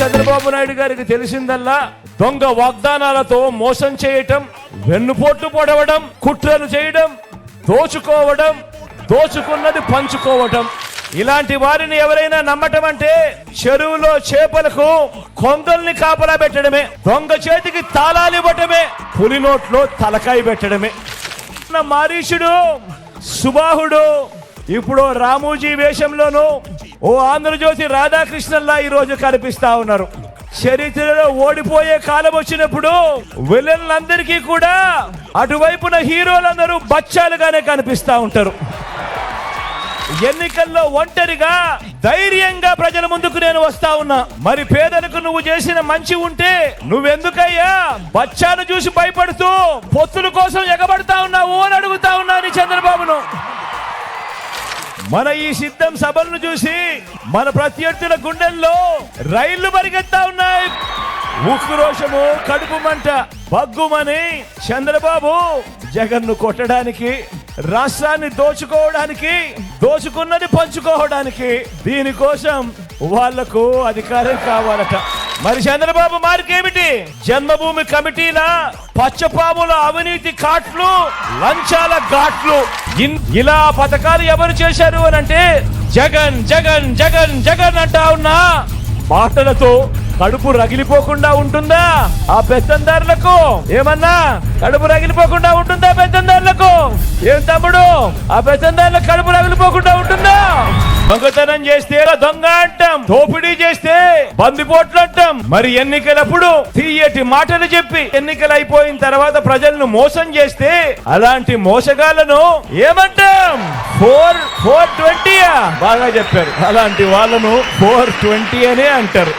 చంద్రబాబు నాయుడు గారికి తెలిసిందల్లా దొంగ వాగ్దానాలతో మోసం చేయటం, వెన్నుపోట్లు పొడవడం, కుట్రలు చేయడం, దోచుకోవడం, దోచుకున్నది పంచుకోవటం. ఇలాంటి వారిని ఎవరైనా నమ్మటం అంటే చెరువులో చేపలకు కొంగల్ని కాపలా పెట్టడమే, దొంగ చేతికి తాళాలు ఇవ్వటమే, పులి నోట్లో తలకాయ పెట్టడమే. మారీషుడు, సుబాహుడు ఇప్పుడు రామోజీ వేషంలోనూ ఓ ఆంధ్రజ్యోతి రాధాకృష్ణన్లా ఈ రోజు కనిపిస్తా ఉన్నారు. చరిత్రలో ఓడిపోయే కాలం వచ్చినప్పుడు విలన్లందరికీ కూడా అటువైపున హీరోలందరూ బచ్చాలుగానే కనిపిస్తా ఉంటారు. ఎన్నికల్లో ఒంటరిగా ధైర్యంగా ప్రజల ముందుకు నేను వస్తా ఉన్నా. మరి పేదలకు నువ్వు చేసిన మంచి ఉంటే నువ్వెందుకయ్యా బచ్చాను చూసి భయపడుతూ పొత్తుల కోసం ఎగబడతా ఉన్నావు అని అడుగుతా ఉన్నాను చంద్రబాబును. మన ఈ సిద్ధం సభలను చూసి మన ప్రత్యర్థుల గుండెల్లో రైళ్లు పరిగెత్తా ఉన్నాయి. ఉక్రోషము, కడుపు మంట బగ్గుమని చంద్రబాబు జగన్ను కొట్టడానికి, రాష్ట్రాన్ని దోచుకోవడానికి, దోచుకున్నది పంచుకోవడానికి, దీనికోసం వాళ్లకు అధికారం కావాలట. మరి చంద్రబాబు మార్కేమిటి? జన్మభూమి కమిటీల పచ్చపాముల అవినీతి కాట్లు, లంచాల ఘాట్లు. ఇలా పథకాలు ఎవరు చేశారు అని అంటే జగన్ జగన్ జగన్ జగన్ అంటా ఉన్నా మాటలతో కడుపు రగిలిపోకుండా ఉంటుందా ఆ పెత్తందారులకు? ఏమన్నా కడుపు రగిలిపోకుండా ఉంటుందా పెత్తందారులకు? ఏం తమ్ముడు, ఆ పెత్తందారులకు కడుపు రగిలిపోకుండా ఉంటుందా? దొంగతనం చేస్తే దొంగ అంటాం, దోపిడీ చేస్తే బందిపోట్లు అంటాం. మరి ఎన్నికలప్పుడు తీయటి మాటలు చెప్పి ఎన్నికలు అయిపోయిన తర్వాత ప్రజలను మోసం చేస్తే అలాంటి మోసగాళ్లను ఏమంటాం? 420 బాగా చెప్పారు. అలాంటి వాళ్ళను 420 అనే అంటారు.